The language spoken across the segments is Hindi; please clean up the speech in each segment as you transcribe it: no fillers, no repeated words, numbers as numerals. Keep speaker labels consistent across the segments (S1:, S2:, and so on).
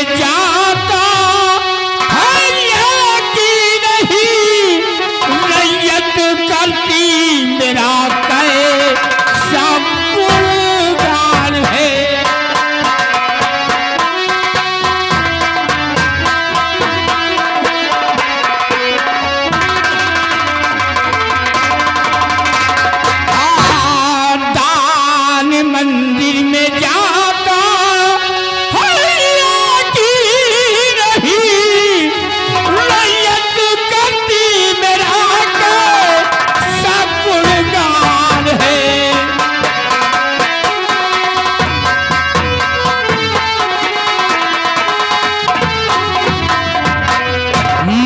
S1: में जाता है की नहीं, रैयत करती मेरा कैसा गुणगान है। मंदिर में जाता हैया की नहीं, रैयत करती मेरा कैसा गुणगान है।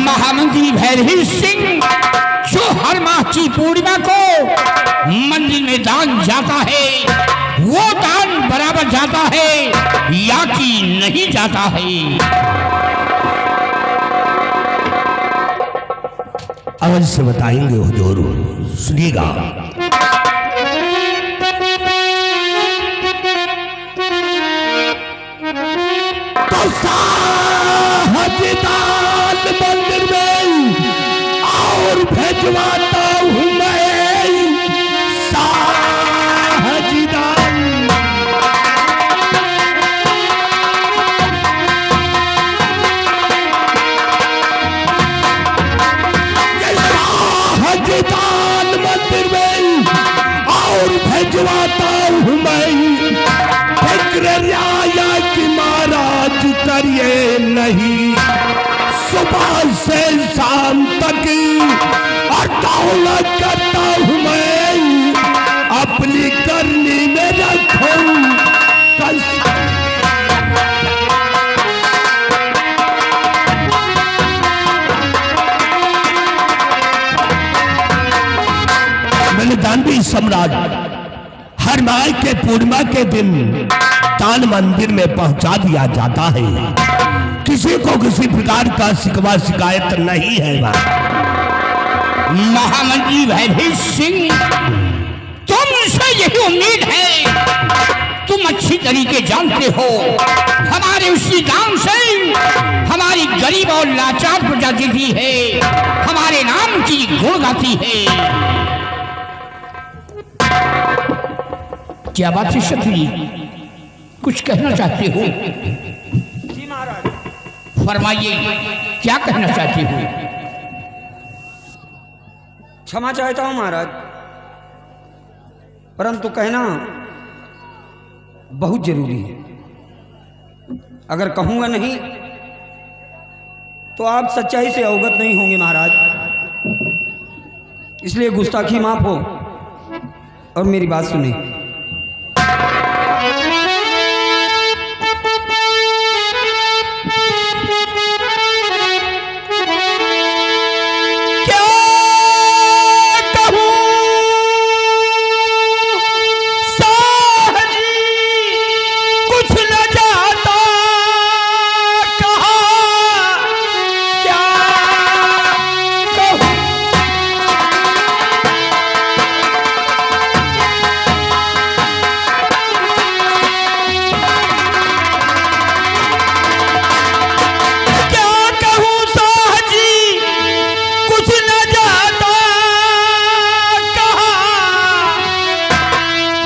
S1: महामंत्री भैरवी सिंह जो हर माह की पूर्णिमा को मंदिर में दान जाता है, वो दान बराबर जाता है या कि नहीं जाता है।
S2: अवश्य बताएंगे हुजूर, सुनिएगा। तो साहजदान मंदिर में और भेजवाता हूँ मैं साहजदान। साहजदान मंदिर में और भेजवाता हूँ मैं, फिक्र रियाया की महाराज करिए नहीं, सुबह से शाम तक और दौलत करता हूँ मैं, अपनी करनी में रखूं मैंने दानवी सम्राट हर माह के पूर्णिमा के दिन दान मंदिर में पहुंचा दिया जाता है। किसी को किसी प्रकार का शिकवा शिकायत नहीं है।
S1: महामंत्री भैरवी सिंह, तुमसे यही उम्मीद है। तुम अच्छी तरीके जानते हो हमारे उसी दान से हमारी गरीब और लाचार प्रजा जीती है, हमारे नाम की गुण गाती है। क्या बात है क्षत्रिय, कुछ कहना चाहते हो?
S3: जी महाराज।
S1: फरमाइए, क्या कहना चाहते हो?
S3: क्षमा चाहता हूं महाराज, परंतु कहना बहुत जरूरी है। अगर कहूंगा नहीं तो आप सच्चाई से अवगत नहीं होंगे महाराज, इसलिए गुस्ताखी माफ हो और मेरी बात सुने।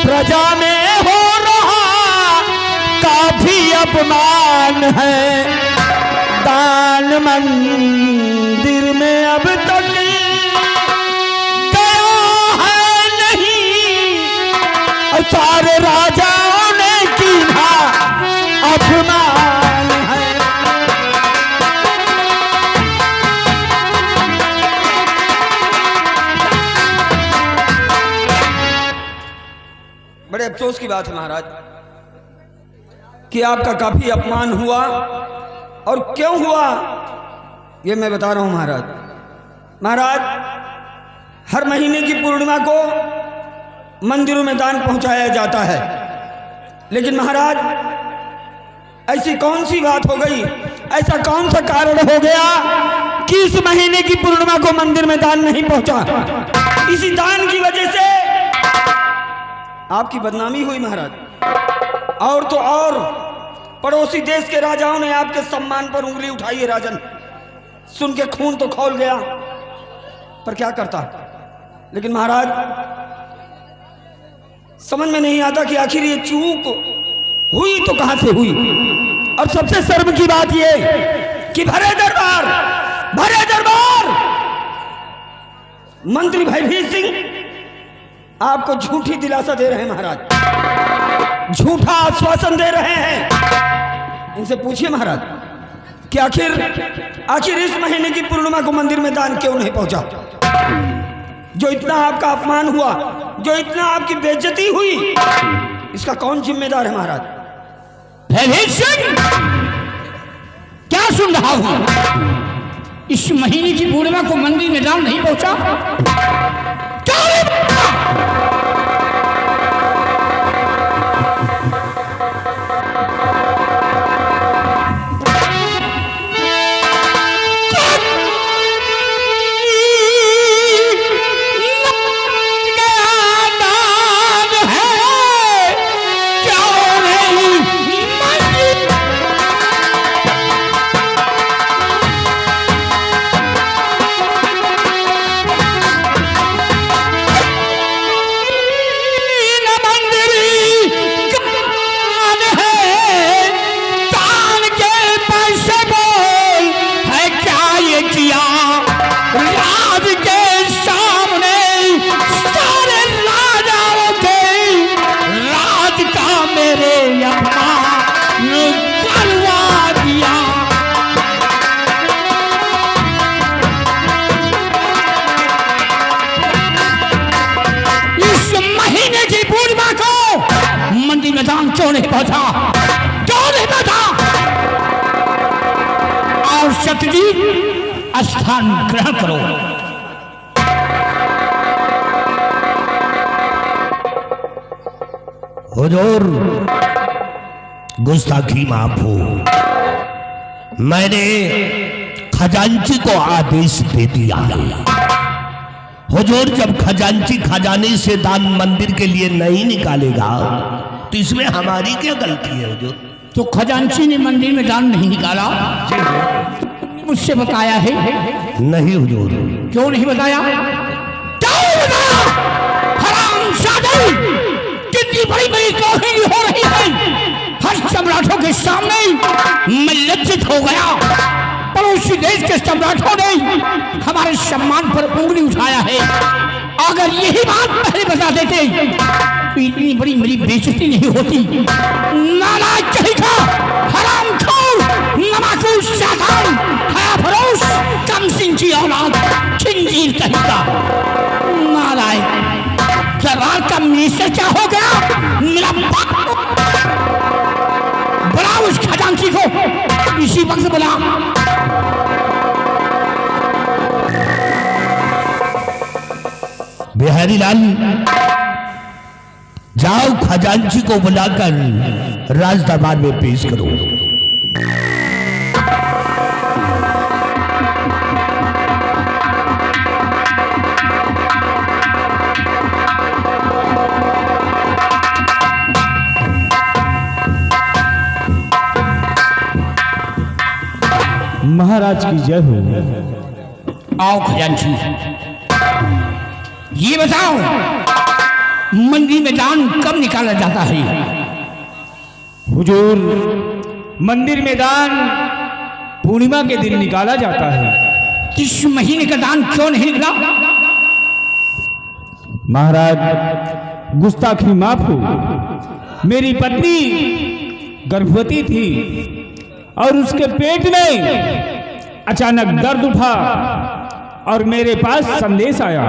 S2: प्रजा में हो रहा काफी अपमान है, दान मंदिर में अब तक गया है नहीं, सारे राजाओं ने कीना अपमान है।
S3: बड़े अफसोस की बात है महाराज कि आपका काफी अपमान हुआ, और क्यों हुआ ये मैं बता रहा हूं महाराज। महाराज, हर महीने की पूर्णिमा को मंदिरों में दान पहुंचाया जाता है, लेकिन महाराज ऐसी कौन सी बात हो गई, ऐसा कौन सा कारण हो गया कि इस महीने की पूर्णिमा को मंदिर में दान नहीं पहुंचा? इसी दान की वजह से आपकी बदनामी हुई महाराज। और तो और पड़ोसी देश के राजाओं ने आपके सम्मान पर उंगली उठाई है राजन। सुन के खून तो खौल गया, पर क्या करता। लेकिन महाराज समझ में नहीं आता कि आखिर ये चूक हुई तो कहां से हुई। और सबसे शर्म की बात ये कि भरे दरबार मंत्री भयभीत सिंह आपको झूठी दिलासा दे रहे हैं महाराज, झूठा आश्वासन दे रहे हैं। इनसे पूछिए महाराज कि आखिर इस महीने की पूर्णिमा को मंदिर में दान क्यों नहीं पहुंचा। जो इतना आपका अपमान हुआ, जो इतना आपकी बेइज्जती हुई, इसका कौन जिम्मेदार है महाराज?
S1: भयभीत सिंह, क्या सुन रहा हूं? इस महीने की पूर्णिमा को मंदिर में दान नहीं पहुंचा? क्या नहीं पहुंचा? क्यों नहीं पहुंचा? और सत्यजीत स्थान ग्रहण करो।
S2: हुजूर, गुस्ताखी माफ हो। मैंने खजांची को आदेश दे दिया है। हुजूर, जब खजांची खजाने से दान मंदिर के लिए नहीं निकालेगा तो इसमें हमारी क्या गलती है हुजूर?
S1: तो खजांची ने मंदिर में दान नहीं निकाला? मुझसे बताया है?
S2: नहीं हुजूर।
S1: क्यों नहीं बताया? हरामजादे, कितनी बड़ी बड़ी तौहीन हो रही है। हर सम्राटों के सामने मैं लज्जित हो गया। पड़ोसी देश के सम्राटों ने हमारे सम्मान पर उंगली उठाया है। अगर यही बात पहले बता देते तो इतनी बड़ी मेरी बेइज्जती नहीं होती। नालायक कहेगा, हरामखोर, नमाकूस, शैतान, हयाफरोश, कमसिन की औलाद, खिंजीर कहेगा। नालायक, दरबार का मिनिस्टर क्या हो गया? मेरा बाप। बुला उस खजांची को, इसी वक्त बुला।
S2: बिहारी लाल, जाओ खजांची को बुलाकर राज दरबार में पेश करो।
S4: महाराज की जय हो।
S1: आओ खजांची, ये बताओ मंदिर में दान कब निकाला जाता है?
S4: हुजूर, मंदिर में दान पूर्णिमा के दिन निकाला जाता है।
S1: इस महीने का दान क्यों नहीं निकला?
S4: महाराज, गुस्ताखी माफ हो। मेरी पत्नी गर्भवती थी और उसके पेट में अचानक दर्द उठा और मेरे पास संदेश आया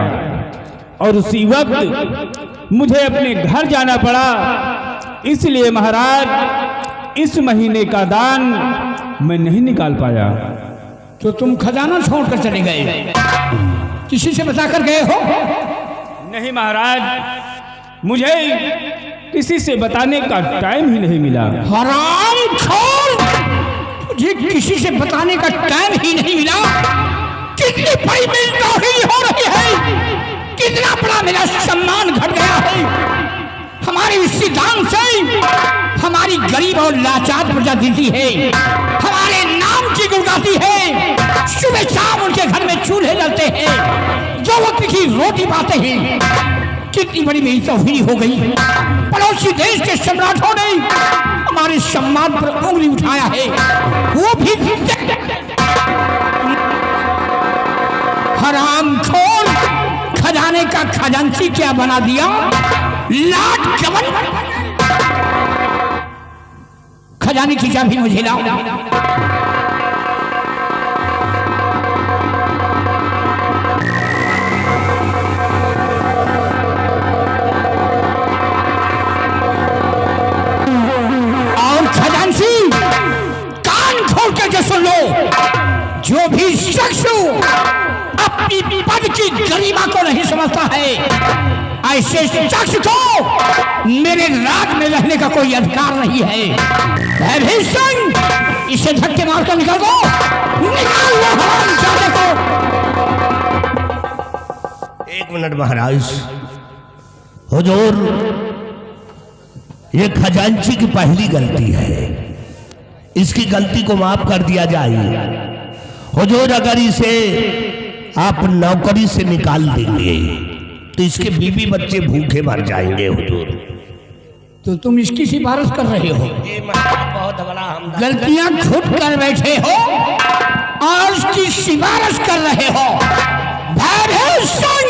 S4: और उसी वक्त मुझे अपने घर जाना पड़ा। इसलिए महाराज, इस महीने का दान मैं नहीं निकाल पाया।
S1: तो तुम खजाना छोड़कर चले गए? किसी से बताकर गए हो?
S4: नहीं महाराज, मुझे किसी से बताने का टाइम ही नहीं मिला।
S1: हरामखोर, तुझे किसी से बताने का टाइम ही नहीं मिला? कितनी बड़ी बेइज्जती हो रही है, कितना बड़ा मेरा सम्मान घट गया है। हमारे इसी दान से हमारी गरीब और लाचार प्रजा देती है, हमारे नाम की गुड़गाती है। सुबह शाम उनके घर में चूल्हे जलते हैं, जो वक्त की रोटी पाते हैं। कितनी बड़ी मेरी तौहीनी हो गई। पड़ोसी देश के सम्राटों ने हमारे सम्मान पर उंगली उठाया है, वो भी हरामखोर खजाने का खजांची क्या बना दिया, लाट कवन। खजाने की चाबी मुझे लाओ। और खजांची कान खोल करके सुन लो, जो भी शख्स अपनी पद की गरिमा को नहीं समझता है, ऐसे शख्स को मेरे राज में रहने का कोई अधिकार नहीं है। भयभीत सिंह, इसे धक्के मारकर निकाल दो, निकाल लो हरामजादे को।
S2: 1 मिनट महाराज। हुजूर, ये खजांची की पहली गलती है, इसकी गलती को माफ कर दिया जाए। हुजूर, अगर इसे आप नौकरी से निकाल देंगे तो इसके बीवी बच्चे भूखे मर जाएंगे। हुजूर,
S1: तो तुम इसकी सिफारिश कर रहे हो?
S2: बहुत बड़ा हम
S1: गलतियां खुद कर बैठे हो और उसकी सिफारिश कर रहे हो। भयभीत सिंह,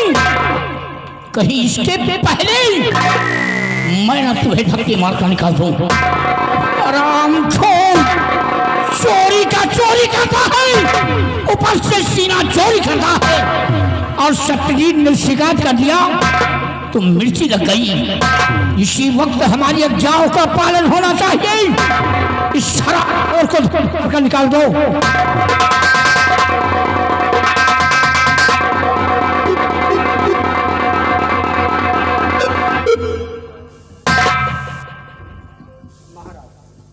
S1: कहीं इसके पहले मैं ना तुम्हें धक्के मारकर निकाल दूं। हरामखोर, चोरी का चोरी करता है, ऊपर से सीना चोरी करता है। और सत्यजीत ने शिकायत कर दिया तो मिर्ची लग गई। इसी वक्त हमारी आज्ञाओं का पालन होना चाहिए। इस शराब को निकाल दो।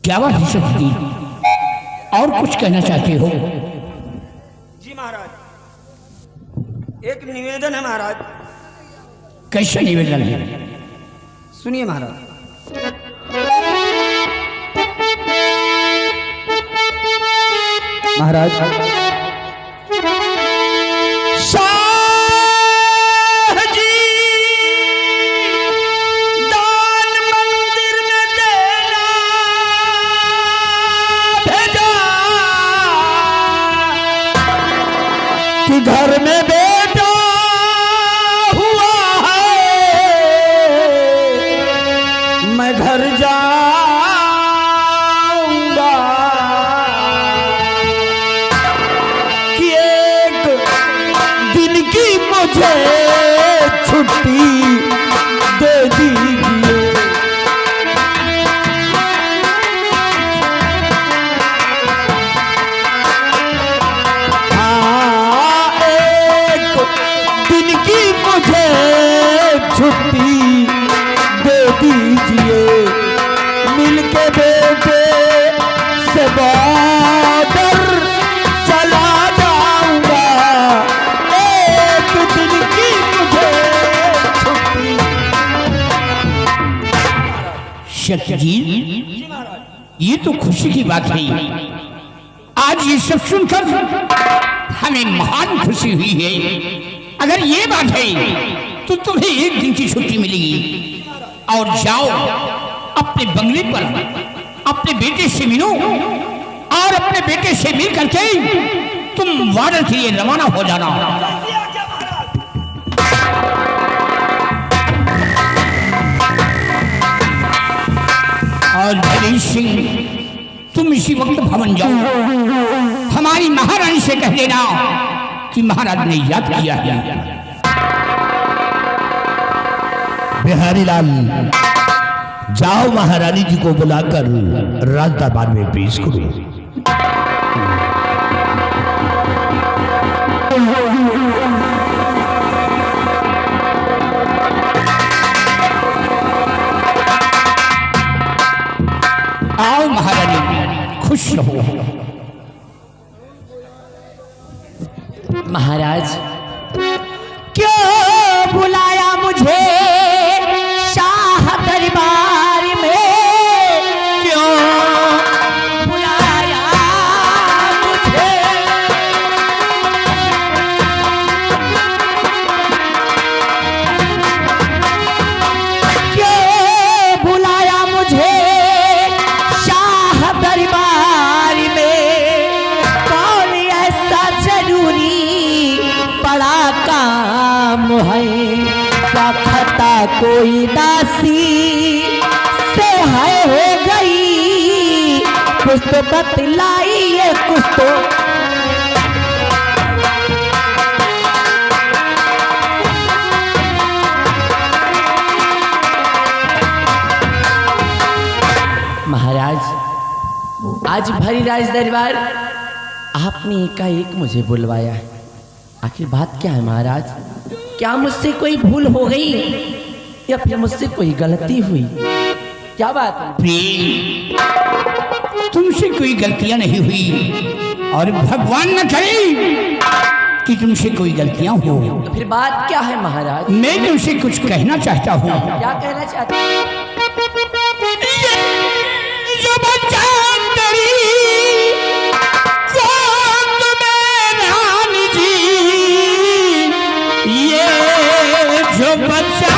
S1: क्या बात है सत्यजीत, और कुछ कहना चाहते हो?
S3: जी महाराज, एक निवेदन है महाराज।
S1: कैसे निवेदन है?
S3: सुनिए महाराज। महाराज,
S1: शाह जी दान मंदिर में देना भेजा कि घर में बेटा हुआ है, मैं घर जाऊंगा। कि एक दिन की मुझे छुट्टी दे दीजिए। मुझे छुट्टी दे दीजिए, मिलके बेटे से बॉर्डर चला जाऊंगा। एक दिन की मुझे छुट्टी। सत्यजीत, ये तो खुशी की बात है। आज ये सब सुनकर हमें महान खुशी हुई है। अगर ये बात है तो तुम्हें एक दिन की छुट्टी मिलेगी और जाओ अपने बंगले पर अपने बेटे से मिलो और अपने बेटे से मिल करके तुम वार्डन के लिए रवाना हो जाना। और भयभीत सिंह, तुम इसी वक्त भवन जाओ, हमारी महारानी से कह देना कि महाराज ने याद किया है।
S2: बिहारी लाल, जाओ महारानी जी को बुलाकर राज दरबार में पेश करो।
S1: आओ महारानी, खुश रहो।
S5: महाराज, क्यों बुलाया मुझे शाह दरबार में? है क्या खता कोई दासी से है हो गई, कुछ तो बतलाइए कुछ तो। महाराज आज भरी राज दरबार आपने एकाएक मुझे बुलवाया है, आखिर बात क्या है महाराज? क्या मुझसे कोई भूल हो गई या फिर मुझसे कोई गलती हुई? क्या बात है?
S1: प्रिय, तुमसे कोई गलतियां नहीं हुई और भगवान न करे कि तुमसे कोई गलतियां हो।
S5: तो फिर बात क्या है महाराज?
S1: मैं तुमसे कुछ कहना चाहता हूँ।
S5: क्या कहना चाहते हैं?
S1: जो बच्चा तेरी गोद में रानी जी, ये जो बच्चा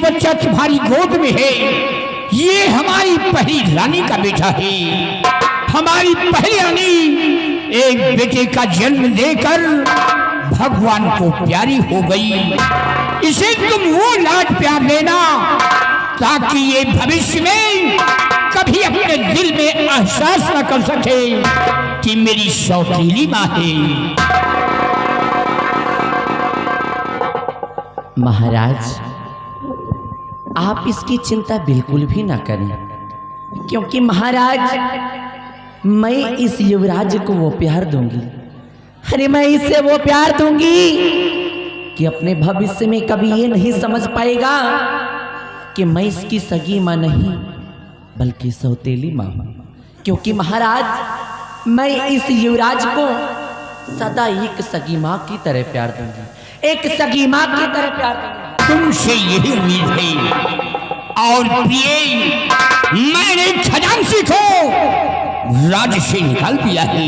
S1: बच्चा तुम्हारी गोद में है, ये हमारी पहली रानी का बेटा है। हमारी पहली रानी एक बेटे का जन्म देकर भगवान को प्यारी हो गई। इसे तुम वो लाड प्यार देना ताकि ये भविष्य में कभी अपने दिल में एहसास न कर सके कि मेरी सौतीली माँ है।
S5: महाराज आप इसकी चिंता बिल्कुल भी ना करें, क्योंकि महाराज मैं इस युवराज को वो प्यार दूंगी, अरे मैं इसे वो प्यार दूंगी कि अपने भविष्य में कभी ये नहीं समझ पाएगा कि मैं इसकी सगी माँ नहीं बल्कि सौतेली माँ हूं। क्योंकि महाराज मैं इस युवराज को सदा एक सगी माँ की तरह प्यार दूंगी, एक सगी माँ की तरह प्यार दूंगी।
S1: तुमसे यही उम्मीद है। और प्रिय, मैंने खजांची को राज्य से निकाल दिया है।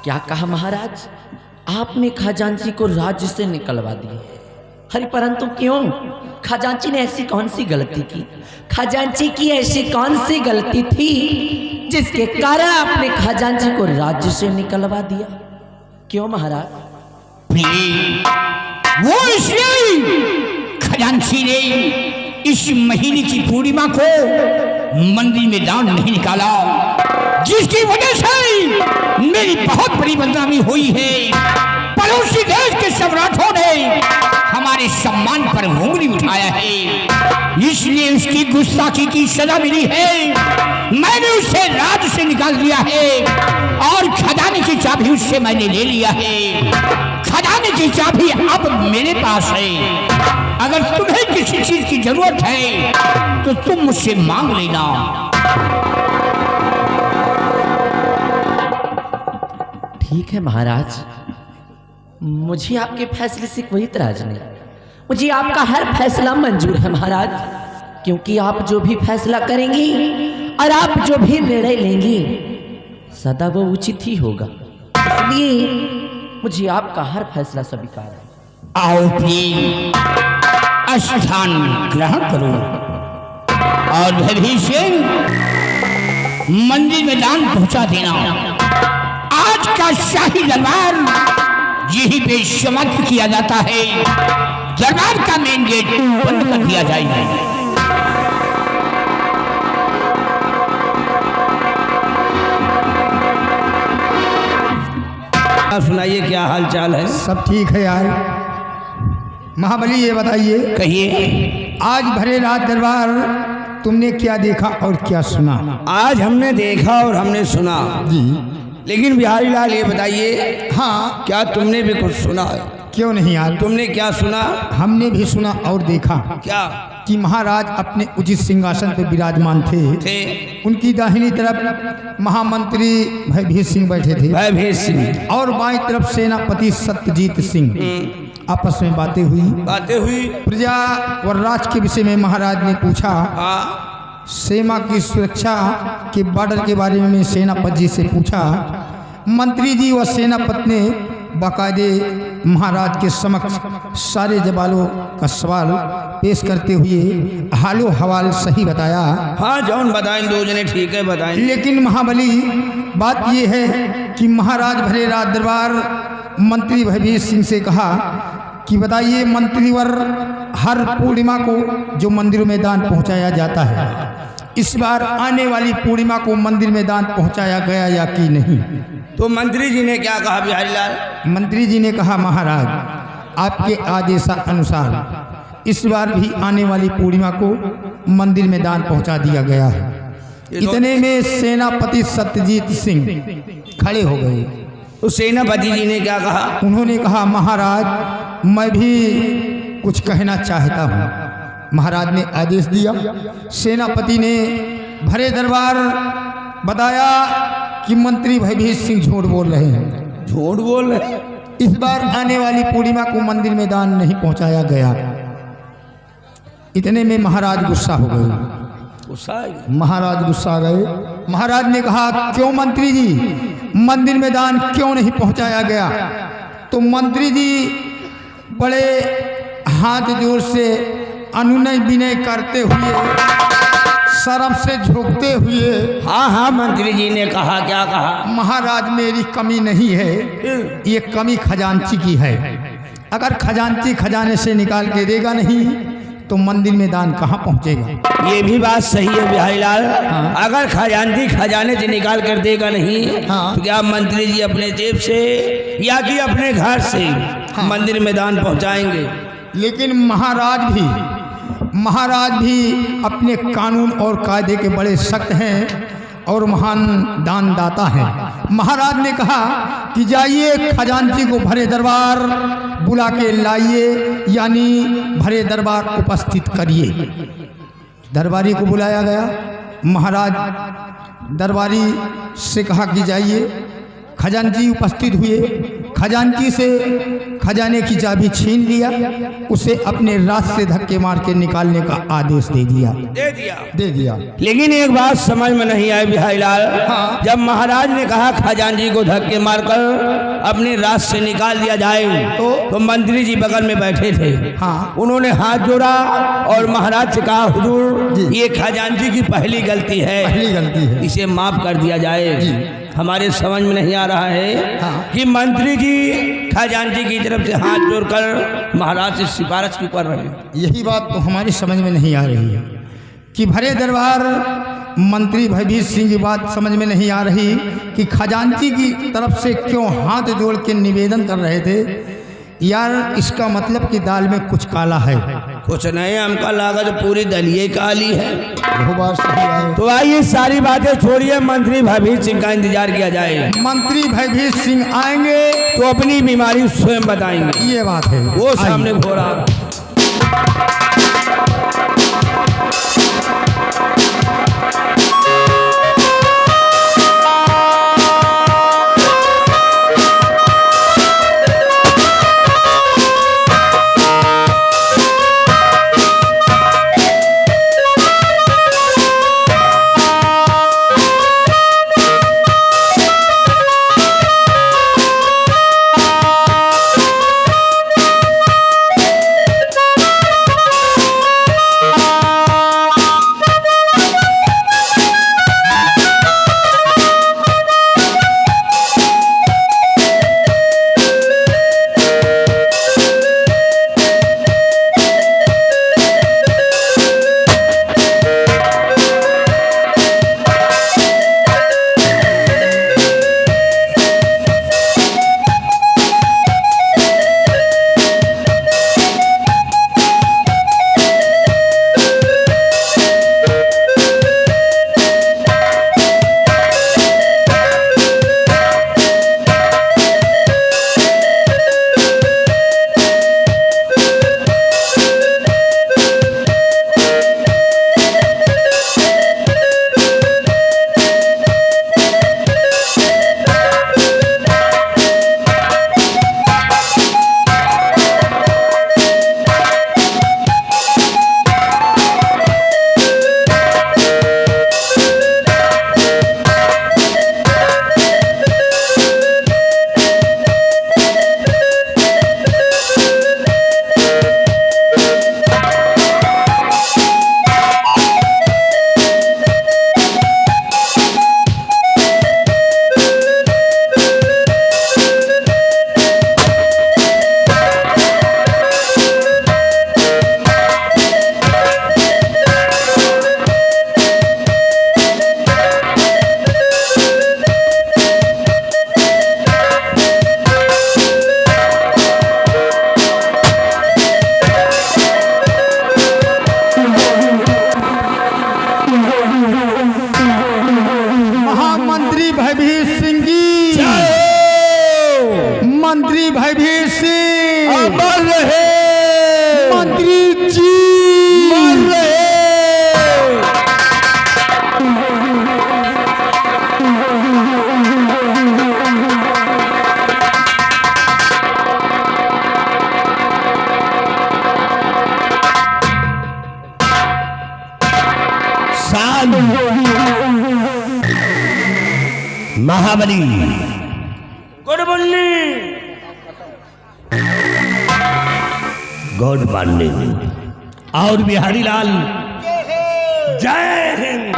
S5: क्या कहा महाराज? आपने खजांची को राज्य से निकलवा दिया? अरे परंतु क्यों? खजांची ने ऐसी कौन सी गलती की? खजांची की ऐसी कौन सी गलती थी जिसके कारण आपने खजांची को राज्य से निकलवा दिया? क्यों महाराज?
S1: वो इसलिए खजांची ने इस महीने की पूर्णिमा को मंदिर में दान नहीं निकाला, जिसकी वजह से मेरी बहुत बड़ी बदनामी हुई है। पड़ोसी देश के सम्राटों ने हमारे सम्मान पर उंगली उठाया है, इसलिए उसकी गुस्ताखी की सजा मिली है। मैंने उसे राज्य से निकाल दिया है और खजाने की चाबी उससे मैंने ले लिया है। खजाने की चाबी अब मेरे पास है। अगर तुम्हें किसी चीज की जरूरत है तो तुम मुझसे मांग लेना।
S5: ठीक है महाराज, मुझे आपके फैसले से कोई इतराज नहीं, मुझे आपका हर फैसला मंजूर है महाराज, क्योंकि आप जो भी फैसला करेंगी और आप जो भी निर्णय लेंगी सदा वो उचित ही होगा, इसलिए मुझे आपका हर फैसला स्वीकार है।
S1: आओ प्रिय, स्थान ग्रहण करो और भविष्य मंदिर में दान पहुंचा देना। आज का शाही दरबार यही पे समाप्त किया जाता है। दरबार का मेन गेट बंद कर दिया जाएगा।
S3: सुनाइए, क्या हाल चाल है?
S6: सब ठीक है यार। महाबली ये बताइए,
S1: कहिए।
S6: आज भरे रात दरबार तुमने क्या देखा और क्या सुना?
S3: आज हमने देखा और हमने सुना
S6: जी।
S3: लेकिन बिहारी लाल ये बताइए,
S6: हाँ,
S3: क्या तुमने भी कुछ सुना?
S6: क्यों नहीं यार,
S3: तुमने क्या सुना?
S6: हमने भी सुना और देखा
S3: क्या
S6: कि महाराज अपने उचित सिंहासन पर विराजमान थे। उनकी दाहिनी तरफ महामंत्री भयभीत सिंह बैठे थे,
S3: भयभीत सिंह,
S6: और बाईं तरफ सेनापति सत्यजीत सिंह। आपस में बातें हुई। प्रजा और राज के विषय में महाराज ने पूछा।
S3: हाँ,
S6: सेना की सुरक्षा के बॉर्डर के बारे में सेनापति जी से पूछा। मंत्री जी व सेनापति ने बाकायदे महाराज के समक्ष सारे जवालों का सवाल पेश करते हुए हालो हवाल सही बताया।
S3: हाँ, जौन बताएं दो जने ठीक है बताएं।
S6: लेकिन महाबली बात यह है कि महाराज भरे राज दरबार मंत्री भयभीत सिंह से कहा कि बताइए मंत्रीवर, हर पूर्णिमा को जो मंदिरों में दान पहुंचाया जाता है, इस बार आने वाली पूर्णिमा को मंदिर में दान पहुंचाया गया या कि नहीं?
S3: तो मंत्री जी ने क्या कहा बिहारी लाल?
S6: मंत्री जी ने कहा महाराज आपके आदेशानुसार इस बार भी आने वाली पूर्णिमा को मंदिर में दान पहुंचा दिया गया है। इतने में सेनापति सत्यजीत सिंह खड़े हो गए।
S3: तो सेनापति जी ने क्या कहा?
S6: उन्होंने कहा महाराज मैं भी कुछ कहना चाहता हूँ। महाराज ने आदेश दिया। सेनापति ने भरे दरबार बताया कि मंत्री भयभीत सिंह झूठ बोल रहे हैं।
S3: झूठ बोल रहे?
S6: इस बार आने वाली पूर्णिमा को मंदिर में दान नहीं पहुंचाया गया। इतने में महाराज गुस्सा हो गए। महाराज गुस्सा गए। महाराज ने कहा क्यों मंत्री जी, मंदिर में दान क्यों नहीं पहुंचाया गया? तो मंत्री जी बड़े हाथ जोर से अनुनय विनय करते हुए, शर्म से झुकते हुए,
S3: हाँ, मंत्री जी ने कहा, क्या कहा?
S6: महाराज मेरी कमी नहीं है, ये कमी खजांची की है। अगर खजांची खजाने से निकाल के देगा नहीं तो मंदिर में दान कहाँ पहुँचेगा?
S3: ये भी बात सही है बिहारी लाल। हाँ। अगर खजांची खजाने से निकाल कर देगा नहीं, हाँ, तो क्या अपने जी अपने जेब से या कि अपने घर से, हाँ, मंदिर में दान पहुँचाएंगे?
S6: लेकिन महाराज भी अपने कानून और कायदे के बड़े सख्त हैं और महान दानदाता हैं। महाराज ने कहा कि जाइए खजांची को भरे दरबार बुला के लाइए, यानी भरे दरबार उपस्थित करिए। दरबारी को बुलाया गया। महाराज दरबारी से कहा कि जाइए। खजांची उपस्थित हुए। खजांची से खजाने की चाबी छीन लिया, उसे अपने राज से धक्के मार के निकालने का आदेश दे दिया।
S3: लेकिन एक बात समझ में नहीं आई बिहारी लाल। हाँ। जब महाराज ने कहा खजांची को धक्के मारकर अपने राज से निकाल दिया जाए, तो मंत्री जी बगल में बैठे थे।
S6: हाँ।
S3: उन्होंने हाथ जोड़ा और महाराज से कहा हुजूर, ये खजांची की पहली गलती है, इसे माफ कर दिया जाए। हमारे समझ में नहीं आ रहा है, हाँ, कि मंत्री जी खजांची की तरफ से हाथ जोड़कर महाराज से सिफारिश क्यों कर रहे हैं?
S6: यही बात तो हमारी समझ में नहीं आ रही है कि भरे दरबार मंत्री भयभीत सिंह की बात समझ में नहीं आ रही कि खजांची की तरफ से क्यों हाथ जोड़ के निवेदन कर रहे थे। यार इसका मतलब कि दाल में कुछ काला है।
S3: कुछ नहीं, हमका लागत पूरी दलिए काली है।
S6: वो बात सही है।
S3: तो आइए सारी बातें छोड़िए, मंत्री भयभीत सिंह का इंतजार किया जाए।
S6: मंत्री भयभीत सिंह आएंगे
S3: तो अपनी बीमारी स्वयं बताएंगे।
S6: ये बात है।
S3: वो सामने घोड़ा।
S6: भयभीत सिंह जी, मंत्री भयभीत सिंह
S2: अमर रहे,
S6: मंत्री जी
S2: अमर रहे। महाबली
S3: गुड मॉर्निंग।
S2: Good morning. और बिहारी लाल जय हिंद।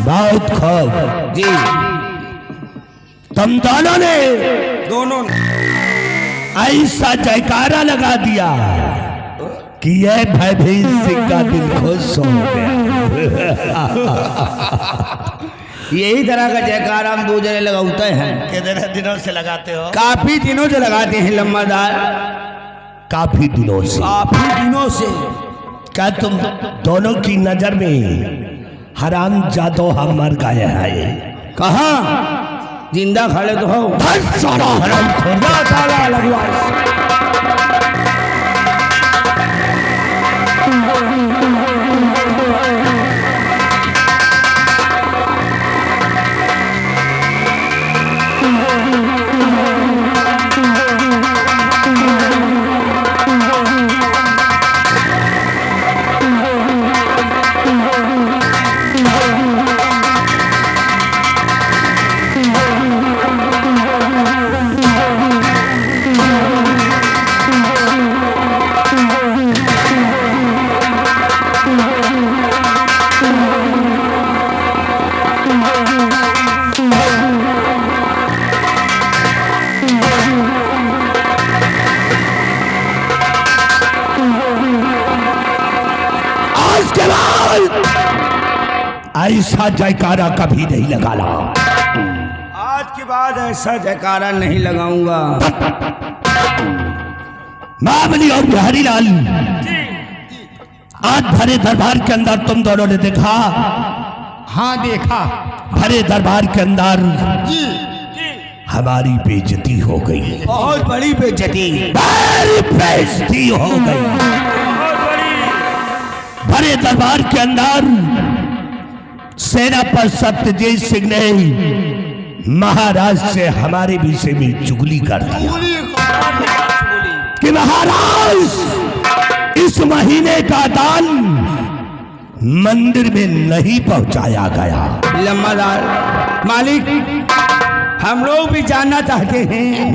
S2: बहुत खूब
S3: जी
S2: तुम दोनों ने
S3: दोनों
S2: ऐसा जयकारा लगा दिया कि यह भयभीत सिंह का दिल खुश हो गया।
S3: यही तरह का जयकारा हम दो जने लगाते हैं।
S2: कितने दिनों से लगाते हो?
S3: काफी दिनों से लगाते हैं लम्बादार,
S2: काफी दिनों से।
S3: काफी दिनों से।
S2: क्या तुम दोनों की नजर में हराम जादो हम मर गए हैं?
S3: कहा जिंदा खड़े तो हो।
S2: सारा हराम खोर
S3: साला लगवा।
S2: ऐसा जयकारा कभी नहीं लगाना।
S3: आज के बाद ऐसा जयकारा नहीं लगाऊंगा।
S2: महाबली और बिहारी लाल, आज भरे दरबार के अंदर तुम दोनों ने देखा।
S6: हाँ देखा।
S2: भरे दरबार के अंदर
S6: जी
S2: हमारी बेइज्जती हो गई।
S3: बहुत बड़ी बेइज्जती।
S2: बड़ी बेइज्जती हो गई। भरे दरबार के अंदर सेनापति सत्यजीत सिंह ने महाराज से हमारे विषय में चुगली कर दिया कि महाराज इस महीने का दान मंदिर में नहीं पहुंचाया गया।
S3: लम्बादार मालिक, हम लोग भी जानना चाहते हैं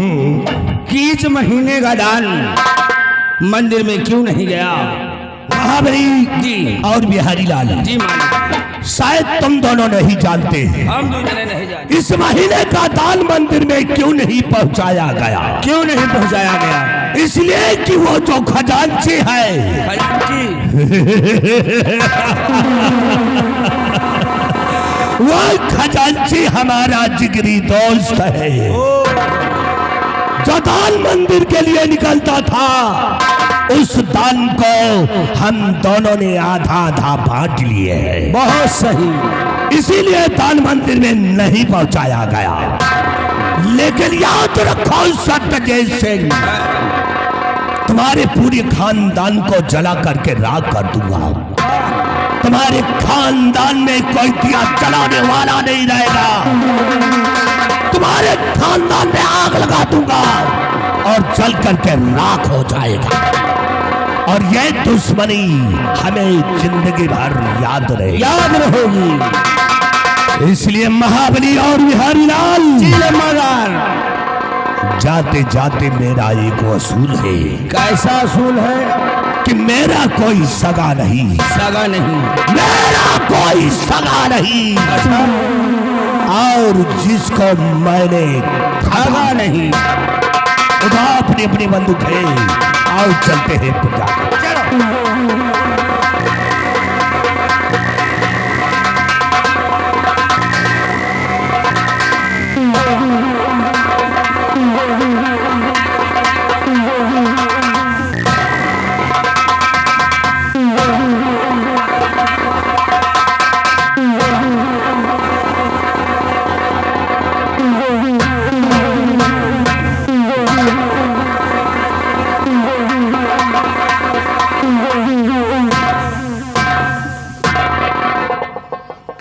S3: कि इस महीने का दान मंदिर में क्यों नहीं गया।
S2: महाबली
S3: जी
S2: और बिहारी लाल
S3: जी मालिक,
S2: शायद तुम दोनों नहीं जानते हैं
S3: हम दो जने नहीं जानते
S2: इस महीने का दान मंदिर में क्यों नहीं पहुंचाया गया।
S3: क्यों नहीं पहुंचाया गया।
S2: इसलिए कि वो जो खजांची है
S3: खजांची
S2: वो खजांची हमारा जिगरी दोस्त है। जो दान मंदिर के लिए निकलता था उस दान को हम दोनों ने आधा आधा बांट लिए हैं।
S3: बहुत सही।
S2: इसीलिए दान मंदिर में नहीं पहुंचाया गया। लेकिन याद रखो सत्यजीत सिंह, तुम्हारे पूरे खानदान को जला करके राख कर दूंगा। तुम्हारे खानदान में कोई दिया जलाने वाला नहीं रहेगा। तुम्हारे खानदान में आग लगा दूंगा और जल करके राख हो जाएगा। और यह दुश्मनी हमें जिंदगी भर याद रहेगी। इसलिए महाबली और बिहारी लाल जाते जाते मेरा एक असूल है।
S3: कैसा असूल है।
S2: कि मेरा कोई सगा नहीं।
S3: सगा नहीं।
S2: मेरा कोई सगा नहीं। और जिसको मैंने ठगा नहीं, उठा अपनी अपनी बंदूक है। आओ चलते हैं प्रजा।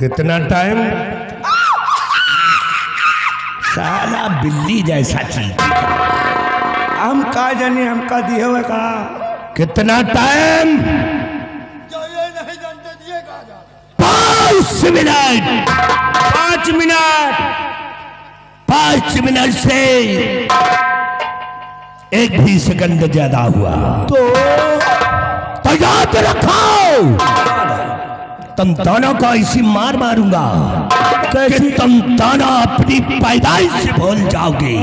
S2: कितना टाइम? साला बिल्ली जैसा चीज।
S3: हम का जाने, हमका दिए हुए का।
S2: कितना टाइम? 5 मिनट।
S3: 5 मिनट।
S2: 5 मिनट से एक भी सेकंड ज्यादा हुआ तो याद रखो, तुम दोनों को ऐसी मार मारूंगा कि तुम दोनों अपनी पैदाइश से भूल जाओगे।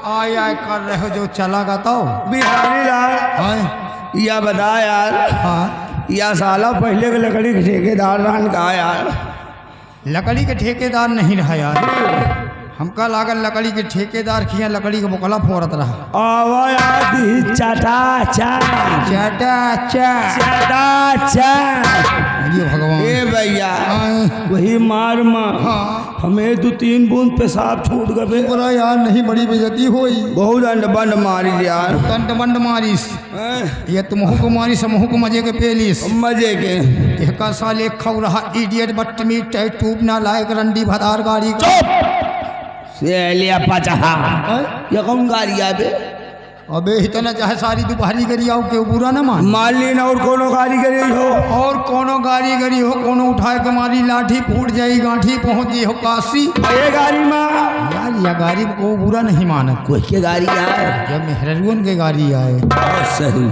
S6: आय आय कर रहे हो जो चला गा तो
S3: बिहारी लाल, या बता यार।
S6: हाँ,
S3: या साला पहले के लकड़ी के ठेकेदार रहन का यार।
S6: लकड़ी के ठेकेदार नहीं रहा यार, हमका लागल लकड़ी के ठेकेदार किया, लकड़ी के बोकला फोड़त रहा।
S3: आवाज चटा चा
S6: चटा
S3: चटा।
S6: ये भगवान।
S3: ए भैया,
S6: हाँ।
S3: वही मार मार
S6: हाँ।
S3: हमें 2-3 बूंद पेशाब छूट गए।
S6: बोला यार नहीं, बड़ी बेइज्जती हुई।
S3: बहुत अंड बंड मारी यार।
S6: कंट बंड मारिस, ये तुमहू को मारी समूह को मजे के पेलिस।
S3: मजे के
S6: एक साल एक खौ रहा इडियट बदतमीज टाइट ट्यूब ना लायक रंडी भदार गाड़ी का।
S3: चुप से लिया पचहा। ये कौन गाड़ी आबे?
S6: अबे इतना चाहे सारी दोपहरी करी आओ के बुरा ना मान।
S3: मान ली ना और कोनो गाड़ी करी हो।
S6: और कोनो गाड़ी करी हो, कोनो उठाए के मारी लाठी फूट जाई, गांठी पहुंच गई हो काशी।
S3: ये गाड़ी में
S6: यार यह गाड़ी को बुरा नहीं मानत,
S3: कोई के गाड़ी आए।
S6: जब मेहररुअन के गाड़ी आए।
S3: बहुत सही।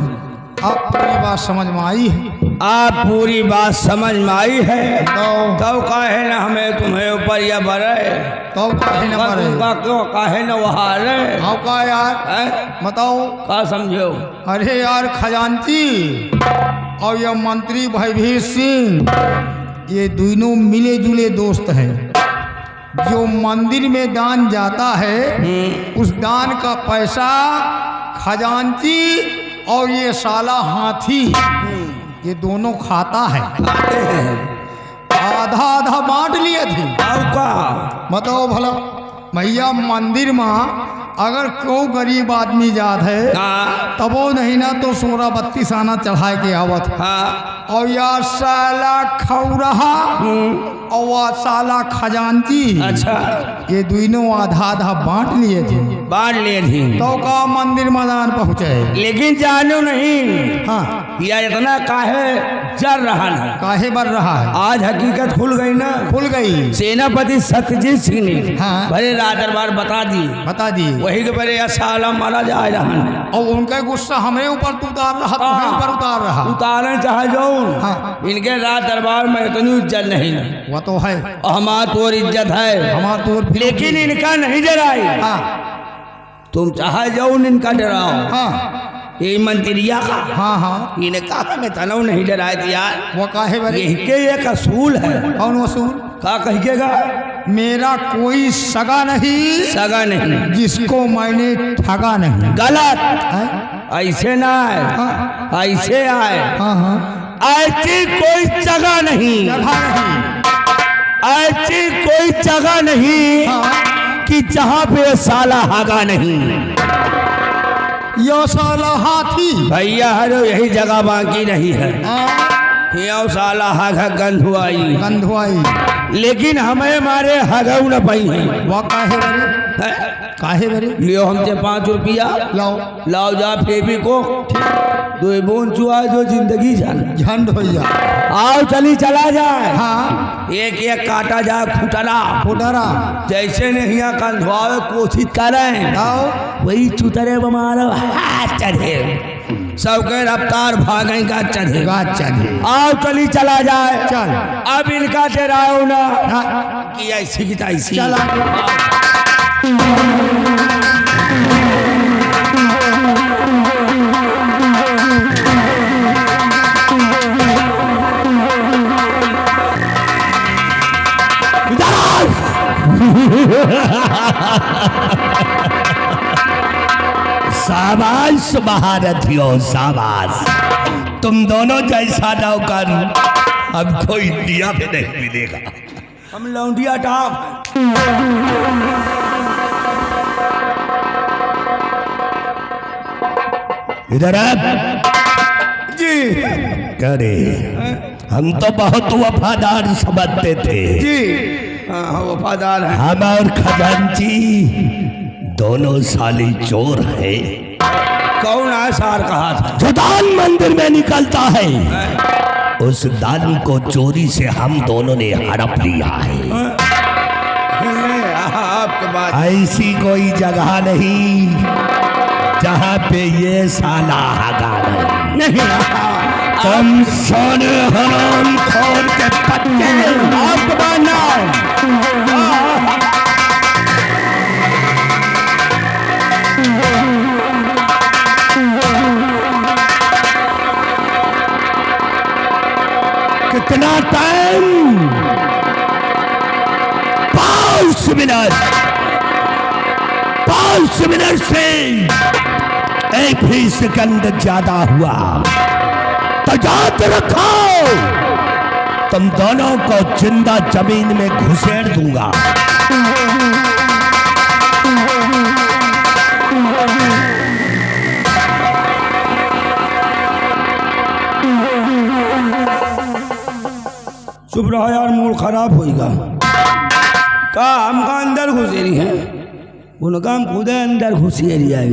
S6: अब पूरी बात समझ में आई है।
S3: आप पूरी बात समझ में आई है।
S6: तो
S3: काहे ना हमें तुम्हें ऊपर या बरे,
S6: तो काहे न मरे,
S3: क्यों काहे न वहाँ रे?
S6: आओ का यार बताओ
S3: का समझो?
S6: अरे यार खजांची और ये मंत्री भयभीर सिंह, ये दोनों मिले जुले दोस्त हैं। जो मंदिर में दान जाता है उस दान का पैसा खजांची और ये साला हाथी, ये दोनों खाता है। आधा आधा बांट लिए थे। बताओ भला भैया, मंदिर में अगर कोई गरीब आदमी जात है तब वो नहीं ना तो 16-32 आना चढ़ाए के आवत। और यार साला खौरहा और वह साला खजांची,
S3: अच्छा
S6: ये दोनों आधा आधा बांट लिए थे।
S3: बांट लिए थे
S6: तो का मंदिर मैदान पहुँचे,
S3: लेकिन जानो नहीं।
S6: हाँ
S3: या इतना काहे जर रहा है,
S6: काहे बढ़ रहा है।
S3: आज हकीकत खुल गई ना।
S6: खुल गई।
S3: सेनापति सत्यजीत सिंह ने
S6: हाँ।
S3: भरे राज दरबार बता दी वही के बड़े साला मारा जा रहा है।
S6: और उनका गुस्सा हमें ऊपर तो उतार रहा, तुम्हें ऊपर उतार रहा।
S3: उतारना चाहे जाऊं।
S6: हाँ।
S3: इनके राज दरबार में इतनी इज्जत नहीं ना।
S6: वो तो है,
S3: हमार तोर इज्जत है,
S6: हमार तो
S3: लेकिन इनका नहीं डराई।
S6: हाँ
S3: तुम चाहे जाओ इनका डराओ।
S6: हाँ
S3: ये मंत्रिया का।
S6: हाँ हाँ
S3: इन्हें कहा मैं तनव नहीं डराए थे यार।
S6: वो काहे बरे,
S3: इनके एक असूल है।
S6: कौन वसूल?
S3: का कहिएगा?
S6: मेरा कोई सगा नहीं,
S3: सगा नहीं,
S6: जिसको मैंने ठगा नहीं।
S3: गलत
S6: है?
S3: ऐसे ना है।
S6: हाँ
S3: ऐसे आए।
S6: हाँ हाँ,
S3: ऐसी कोई जगह नहीं,
S6: जगह नहीं।
S3: ऐसी कोई जगह नहीं
S6: हाँ।
S3: कि जहाँ पे साला हागा नहीं।
S6: यो साला हाथी
S3: भैया हरो यही जगह बाकी नहीं है।
S6: हाँ,
S3: यो साला हागा गंधुआई,
S6: गंधुआई।
S3: लेकिन हमें मारे हगऊ न पाई है।
S6: वो काहे बरे, काहे बरे?
S3: लियो हमसे 5 रुपया
S6: लाओ
S3: लाओ जा फेबी को 2 बूंद चुआ जो जिंदगी
S6: झंड भैया।
S3: आओ चली चला जाए।
S6: हाँ
S3: एक एक काटा जाए खुटरा
S6: फुटरा
S3: जैसे नहीं कंधुआवे कोशिश करें
S6: आओ।
S3: वही चुतरे बमारो हाथ चढ़े सबके रफ्तार भागे का चढ़े।
S6: गाछ चढ़े।
S3: आओ चली चला जाए।
S6: चल
S3: अब इनका डराओ ना
S6: हाँ,
S3: कि ऐसी की तैसी।
S6: चल आगे।
S2: इधर शाबाश महारथियों शाबाश। तुम दोनों जैसा नौकर अब कोई इंडिया में नहीं मिलेगा।
S3: हम लौंडिया टाप
S2: इधर आ।
S3: जी
S2: करे हम तो बहुत वफादार समझते थे।
S3: जी हाँ वफादार है।
S2: हम और खजांची दोनों साली चोर है।
S3: कौन आसार कहा था?
S2: जो दान मंदिर में निकलता है उस दान को चोरी से हम दोनों ने हड़प लिया है।
S3: आपके बात
S2: ऐसी कोई जगह नहीं जहाँ पे ये साला हगा नहीं। तुम सोने हराम खोर के बच्चे आपको मानना कितना टाइम? 5 मिनट। 5 मिनट से एक भी सेकंड ज्यादा हुआ तो याद रखो तुम दोनों को जिंदा जमीन में घुसेड़ दूंगा।
S3: चुप रहो यार, मूड खराब होएगा। का हमका अंदर घुसेरी है, उनका हम खुद अंदर घुसेरी है।